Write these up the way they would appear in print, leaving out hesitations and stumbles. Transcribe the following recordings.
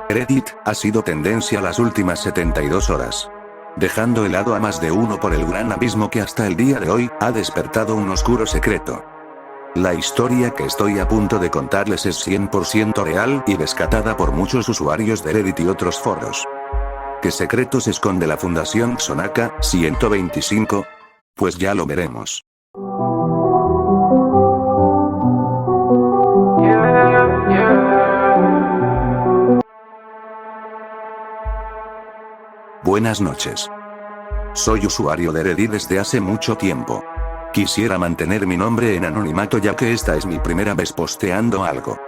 Reddit ha sido tendencia las últimas 72 horas. Dejando helado a más de uno por el gran abismo que hasta el día de hoy ha despertado un oscuro secreto. La historia que estoy a punto de contarles es 100% real y rescatada por muchos usuarios de Reddit y otros foros. ¿Qué secretos esconde la Fundación Xonaka 125? Pues ya lo veremos. Buenas noches. Soy usuario de Reddit desde hace mucho tiempo. Quisiera mantener mi nombre en anonimato ya que esta es mi primera vez posteando algo.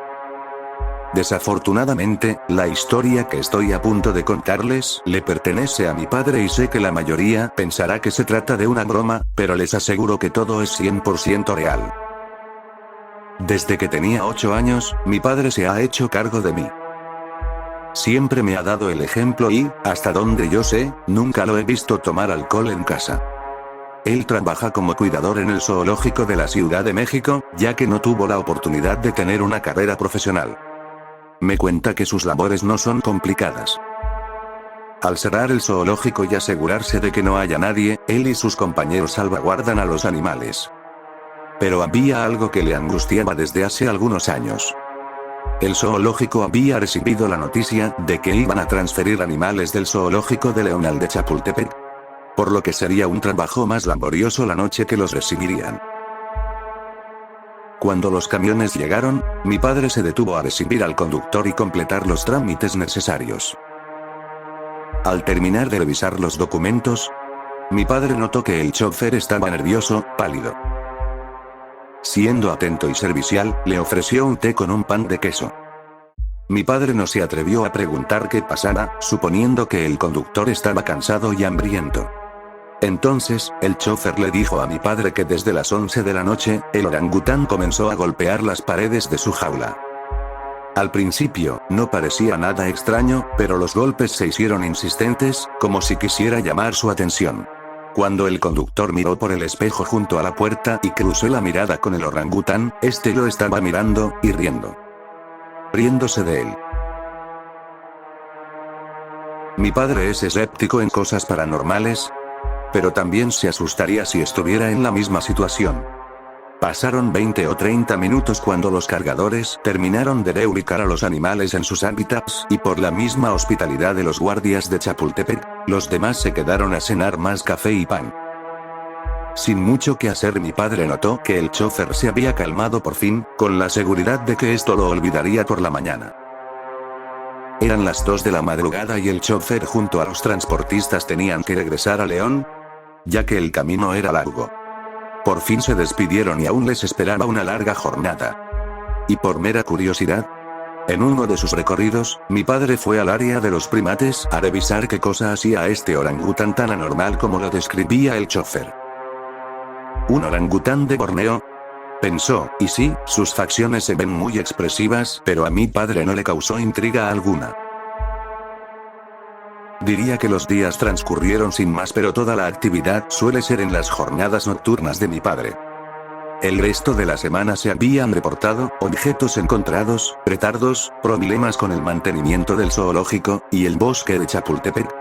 Desafortunadamente, la historia que estoy a punto de contarles le pertenece a mi padre y sé que la mayoría pensará que se trata de una broma, pero les aseguro que todo es 100% real. Desde que tenía 8 años, mi padre se ha hecho cargo de mí. Siempre me ha dado el ejemplo y, hasta donde yo sé, nunca lo he visto tomar alcohol en casa. Él trabaja como cuidador en el zoológico de la Ciudad de México, ya que no tuvo la oportunidad de tener una carrera profesional. Me cuenta que sus labores no son complicadas. Al cerrar el zoológico y asegurarse de que no haya nadie, él y sus compañeros salvaguardan a los animales. Pero había algo que le angustiaba desde hace algunos años. El zoológico había recibido la noticia de que iban a transferir animales del zoológico de León al de Chapultepec. Por lo que sería un trabajo más laborioso la noche que los recibirían. Cuando los camiones llegaron, mi padre se detuvo a recibir al conductor y completar los trámites necesarios. Al terminar de revisar los documentos, mi padre notó que el chofer estaba nervioso, pálido. Siendo atento y servicial, le ofreció un té con un pan de queso. Mi padre no se atrevió a preguntar qué pasaba, suponiendo que el conductor estaba cansado y hambriento. Entonces, el chofer le dijo a mi padre que desde las 11 de la noche, el orangután comenzó a golpear las paredes de su jaula. Al principio, no parecía nada extraño, pero los golpes se hicieron insistentes, como si quisiera llamar su atención. Cuando el conductor miró por el espejo junto a la puerta y cruzó la mirada con el orangután, este lo estaba mirando, y riéndose de él. Mi padre es escéptico en cosas paranormales, pero también se asustaría si estuviera en la misma situación. Pasaron 20 o 30 minutos cuando los cargadores terminaron de reubicar a los animales en sus hábitats, y por la misma hospitalidad de los guardias de Chapultepec, los demás se quedaron a cenar más café y pan. Sin mucho que hacer, mi padre notó que el chofer se había calmado por fin, con la seguridad de que esto lo olvidaría por la mañana. Eran las 2 de la madrugada y el chofer junto a los transportistas tenían que regresar a León, ya que el camino era largo. Por fin se despidieron y aún les esperaba una larga jornada. Y por mera curiosidad, en uno de sus recorridos, mi padre fue al área de los primates a revisar qué cosa hacía este orangután tan anormal como lo describía el chofer. ¿Un orangután de Borneo?, pensó, y sí, sus facciones se ven muy expresivas, pero a mi padre no le causó intriga alguna. Diría que los días transcurrieron sin más, pero toda la actividad suele ser en las jornadas nocturnas de mi padre. El resto de la semana se habían reportado objetos encontrados, retardos, problemas con el mantenimiento del zoológico y el bosque de Chapultepec.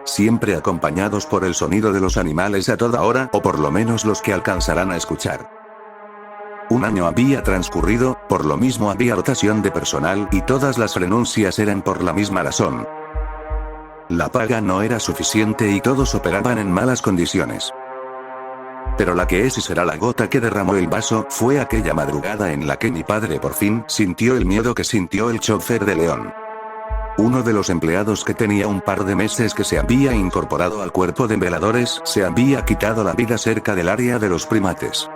Siempre acompañados por el sonido de los animales a toda hora, o por lo menos los que alcanzarán a escuchar. Un año había transcurrido, por lo mismo había rotación de personal y todas las renuncias eran por la misma razón. La paga no era suficiente y todos operaban en malas condiciones. Pero la que es y será la gota que derramó el vaso fue aquella madrugada en la que mi padre por fin sintió el miedo que sintió el chofer de León. Uno de los empleados que tenía un par de meses que se había incorporado al cuerpo de veladores se había quitado la vida cerca del área de los primates.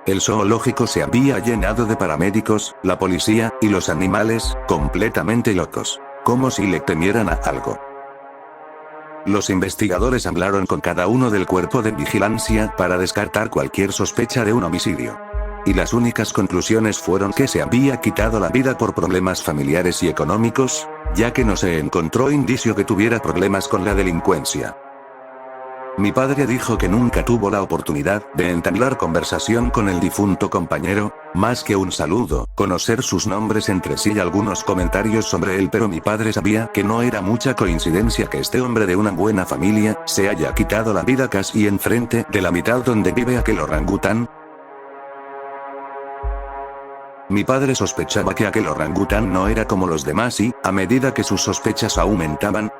El zoológico se había llenado de paramédicos, la policía, y los animales, completamente locos. Como si le temieran a algo. Los investigadores hablaron con cada uno del cuerpo de vigilancia para descartar cualquier sospecha de un homicidio. Y las únicas conclusiones fueron que se había quitado la vida por problemas familiares y económicos, ya que no se encontró indicio que tuviera problemas con la delincuencia. Mi padre dijo que nunca tuvo la oportunidad de entablar conversación con el difunto compañero, más que un saludo, conocer sus nombres entre sí y algunos comentarios sobre él, pero mi padre sabía que no era mucha coincidencia que este hombre de una buena familia se haya quitado la vida casi enfrente de la mitad donde vive aquel orangután. Mi padre sospechaba que aquel orangután no era como los demás y, a medida que sus sospechas aumentaban,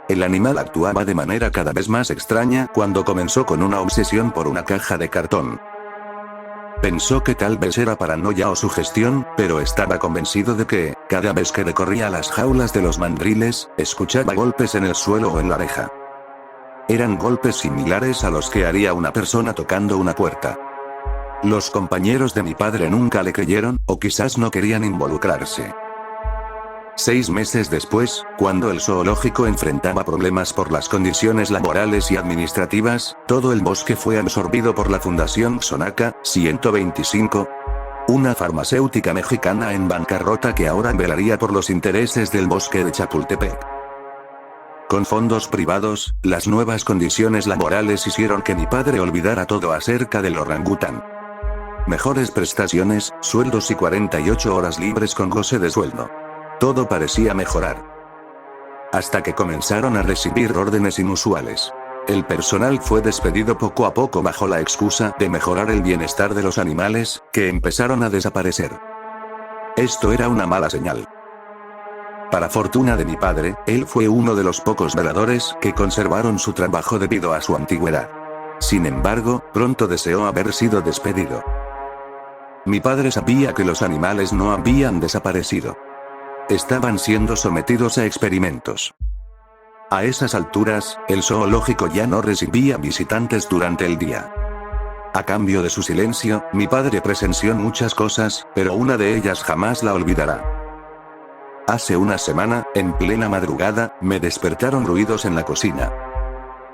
el animal actuaba de manera cada vez más extraña cuando comenzó con una obsesión por una caja de cartón. Pensó que tal vez era paranoia o sugestión, pero estaba convencido de que, cada vez que recorría las jaulas de los mandriles, escuchaba golpes en el suelo o en la reja. Eran golpes similares a los que haría una persona tocando una puerta. Los compañeros de mi padre nunca le creyeron, o quizás no querían involucrarse. 6 meses después, cuando el zoológico enfrentaba problemas por las condiciones laborales y administrativas, todo el bosque fue absorbido por la Fundación Xonaca 125, una farmacéutica mexicana en bancarrota que ahora velaría por los intereses del bosque de Chapultepec. Con fondos privados, las nuevas condiciones laborales hicieron que mi padre olvidara todo acerca del orangután. Mejores prestaciones, sueldos y 48 horas libres con goce de sueldo. Todo parecía mejorar. Hasta que comenzaron a recibir órdenes inusuales. El personal fue despedido poco a poco bajo la excusa de mejorar el bienestar de los animales, que empezaron a desaparecer. Esto era una mala señal. Para fortuna de mi padre, él fue uno de los pocos veladores que conservaron su trabajo debido a su antigüedad. Sin embargo, pronto deseó haber sido despedido. Mi padre sabía que los animales no habían desaparecido. Estaban siendo sometidos a experimentos. A esas alturas, el zoológico ya no recibía visitantes durante el día. A cambio de su silencio, mi padre presenció muchas cosas, pero una de ellas jamás la olvidará. Hace una semana, en plena madrugada, me despertaron ruidos en la cocina.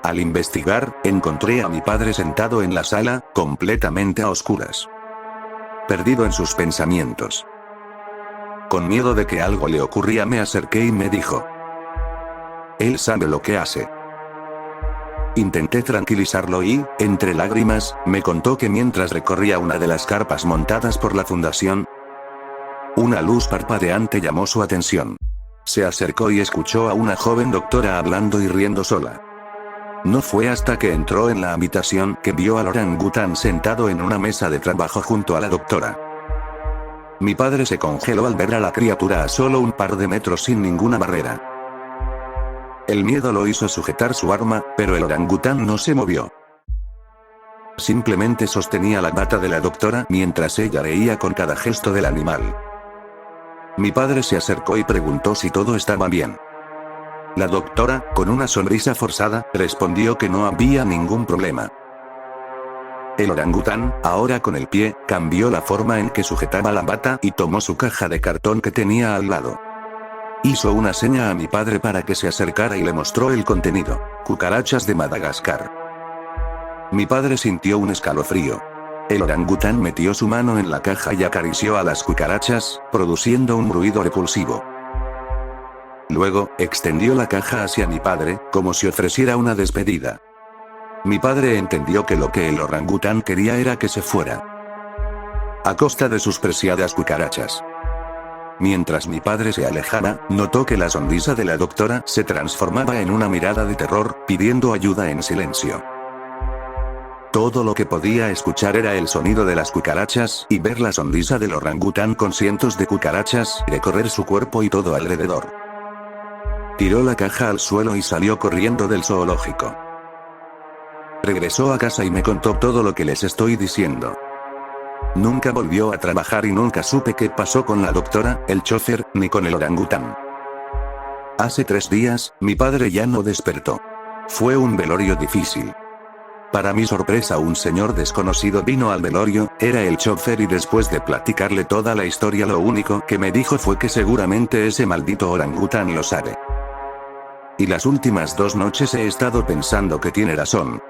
Al investigar, encontré a mi padre sentado en la sala, completamente a oscuras. Perdido en sus pensamientos. Con miedo de que algo le ocurría me acerqué y me dijo: él sabe lo que hace. Intenté tranquilizarlo y, entre lágrimas, me contó que mientras recorría una de las carpas montadas por la fundación, una luz parpadeante llamó su atención. Se acercó y escuchó a una joven doctora hablando y riendo sola. No fue hasta que entró en la habitación que vio al orangután sentado en una mesa de trabajo junto a la doctora. Mi padre se congeló al ver a la criatura a solo un par de metros sin ninguna barrera. El miedo lo hizo sujetar su arma, pero el orangután no se movió. Simplemente sostenía la bata de la doctora mientras ella leía con cada gesto del animal. Mi padre se acercó y preguntó si todo estaba bien. La doctora, con una sonrisa forzada, respondió que no había ningún problema. El orangután, ahora con el pie, cambió la forma en que sujetaba la bata y tomó su caja de cartón que tenía al lado. Hizo una seña a mi padre para que se acercara y le mostró el contenido: cucarachas de Madagascar. Mi padre sintió un escalofrío. El orangután metió su mano en la caja y acarició a las cucarachas, produciendo un ruido repulsivo. Luego, extendió la caja hacia mi padre, como si ofreciera una despedida. Mi padre entendió que lo que el orangután quería era que se fuera. A costa de sus preciadas cucarachas. Mientras mi padre se alejaba, notó que la sonrisa de la doctora se transformaba en una mirada de terror, pidiendo ayuda en silencio. Todo lo que podía escuchar era el sonido de las cucarachas y ver la sonrisa del orangután con cientos de cucarachas recorrer su cuerpo y todo alrededor. Tiró la caja al suelo y salió corriendo del zoológico. Regresó a casa y me contó todo lo que les estoy diciendo. Nunca volvió a trabajar y nunca supe qué pasó con la doctora, el chofer, ni con el orangután. Hace 3 días, mi padre ya no despertó. Fue un velorio difícil. Para mi sorpresa, un señor desconocido vino al velorio, era el chofer, y después de platicarle toda la historia lo único que me dijo fue que seguramente ese maldito orangután lo sabe. Y las últimas 2 noches he estado pensando que tiene razón.